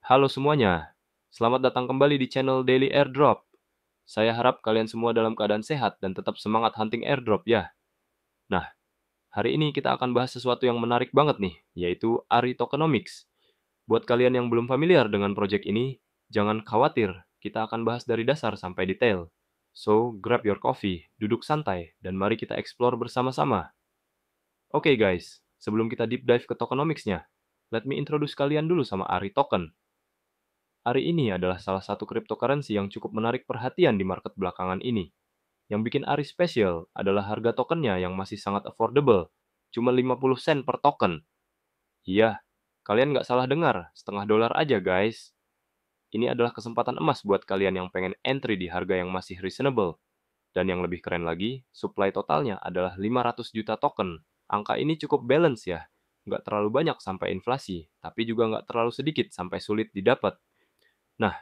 Halo semuanya, selamat datang kembali di channel Daily Airdrop. Saya harap kalian semua dalam keadaan sehat dan tetap semangat hunting airdrop ya. Nah, hari ini kita akan bahas sesuatu yang menarik banget nih, yaitu ARI Tokenomics. Buat kalian yang belum familiar dengan project ini, jangan khawatir, kita akan bahas dari dasar sampai detail. So, grab your coffee, duduk santai, dan mari kita explore bersama-sama. Oke guys, sebelum kita deep dive ke tokenomics-nya, let me introduce kalian dulu sama ARI Token. ARI ini adalah salah satu cryptocurrency yang cukup menarik perhatian di market belakangan ini. Yang bikin ARI spesial adalah harga tokennya yang masih sangat affordable, cuma 50 sen per token. Iya, kalian nggak salah dengar, setengah dolar aja guys. Ini adalah kesempatan emas buat kalian yang pengen entry di harga yang masih reasonable. Dan yang lebih keren lagi, supply totalnya adalah 500 juta token. Angka ini cukup balance ya, nggak terlalu banyak sampai inflasi, tapi juga nggak terlalu sedikit sampai sulit didapat. Nah,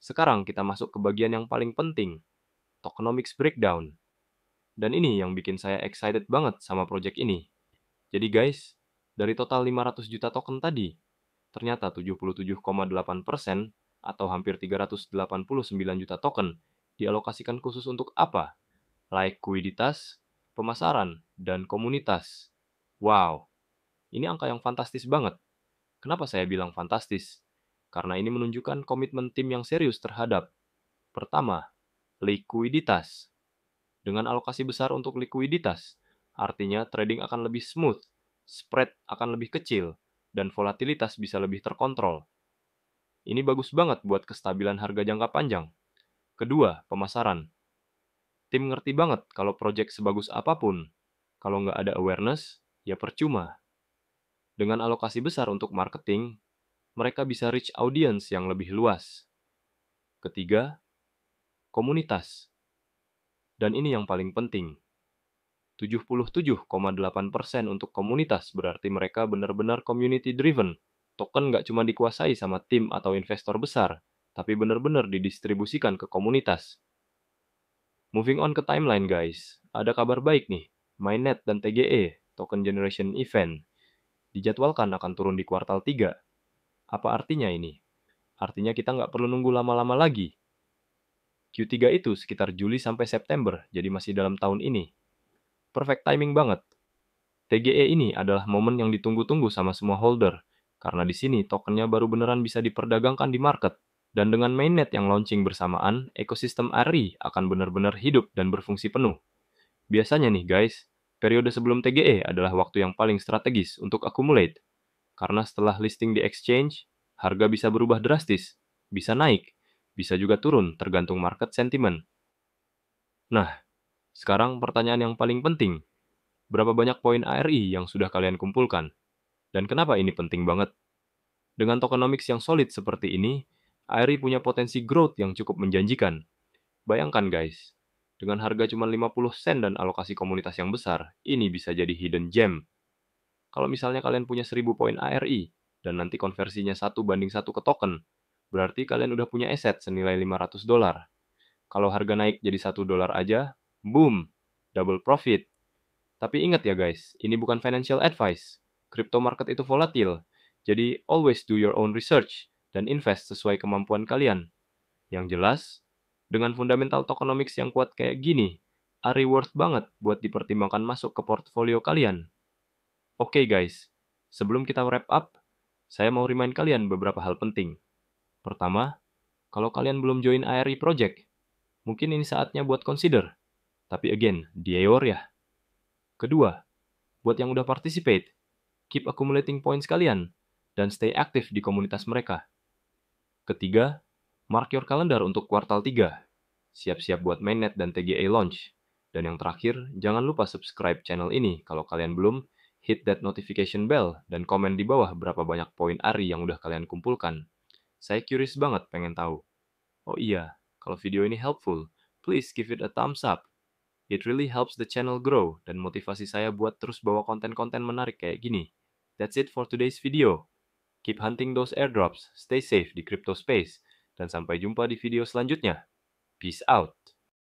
sekarang kita masuk ke bagian yang paling penting, tokenomics breakdown. Dan ini yang bikin saya excited banget sama project ini. Jadi guys, dari total 500 juta token tadi, ternyata 77,8% atau hampir 389 juta token dialokasikan khusus untuk apa? Likuiditas, pemasaran, dan komunitas. Wow, ini angka yang fantastis banget. Kenapa saya bilang fantastis? Karena ini menunjukkan komitmen tim yang serius terhadap pertama, likuiditas. Dengan alokasi besar untuk likuiditas, artinya trading akan lebih smooth, spread akan lebih kecil, dan volatilitas bisa lebih terkontrol. Ini bagus banget buat kestabilan harga jangka panjang. Kedua, pemasaran. Tim ngerti banget kalau project sebagus apapun, kalau nggak ada awareness, ya percuma. Dengan alokasi besar untuk marketing, mereka bisa reach audience yang lebih luas. Ketiga, komunitas. Dan ini yang paling penting, 77,8% untuk komunitas berarti mereka benar-benar community driven. Token nggak cuma dikuasai sama tim atau investor besar, tapi benar-benar didistribusikan ke komunitas. Moving on ke timeline guys, ada kabar baik nih. Mainnet dan TGE, Token Generation Event, dijadwalkan akan turun di kuartal 3. Apa artinya ini? Artinya kita nggak perlu nunggu lama-lama lagi. Q3 itu sekitar Juli sampai September, jadi masih dalam tahun ini. Perfect timing banget. TGE ini adalah momen yang ditunggu-tunggu sama semua holder, karena di sini tokennya baru beneran bisa diperdagangkan di market. Dan dengan mainnet yang launching bersamaan, ekosistem ARI akan benar-benar hidup dan berfungsi penuh. Biasanya nih guys, periode sebelum TGE adalah waktu yang paling strategis untuk accumulate. Karena setelah listing di exchange, harga bisa berubah drastis, bisa naik, bisa juga turun tergantung market sentiment. Nah, sekarang pertanyaan yang paling penting, berapa banyak poin ARI yang sudah kalian kumpulkan? Dan kenapa ini penting banget? Dengan tokenomics yang solid seperti ini, ARI punya potensi growth yang cukup menjanjikan. Bayangkan guys, dengan harga cuma 50 sen dan alokasi komunitas yang besar, ini bisa jadi hidden gem. Kalau misalnya kalian punya 1000 poin ARI, dan nanti konversinya 1:1 ke token, berarti kalian udah punya aset senilai 500 dolar. Kalau harga naik jadi 1 dolar aja, boom, double profit. Tapi ingat ya guys, ini bukan financial advice. Crypto market itu volatil, jadi always do your own research dan invest sesuai kemampuan kalian. Yang jelas, dengan fundamental tokenomics yang kuat kayak gini, are worth banget buat dipertimbangkan masuk ke portfolio kalian. Oke guys, sebelum kita wrap up, saya mau remind kalian beberapa hal penting. Pertama, kalau kalian belum join ARI Project, mungkin ini saatnya buat consider. Tapi again, Dior ya. Kedua, buat yang udah participate, keep accumulating points kalian, dan stay aktif di komunitas mereka. Ketiga, mark your calendar untuk kuartal 3. Siap-siap buat mainnet dan TGA launch. Dan yang terakhir, jangan lupa subscribe channel ini kalau kalian belum, hit that notification bell, dan komen di bawah berapa banyak poin ARI yang udah kalian kumpulkan. Saya curious banget pengen tahu. Oh iya, kalau video ini helpful, please give it a thumbs up. It really helps the channel grow dan motivasi saya buat terus bawa konten-konten menarik kayak gini. That's it for today's video. Keep hunting those airdrops, stay safe di crypto space, dan sampai jumpa di video selanjutnya. Peace out.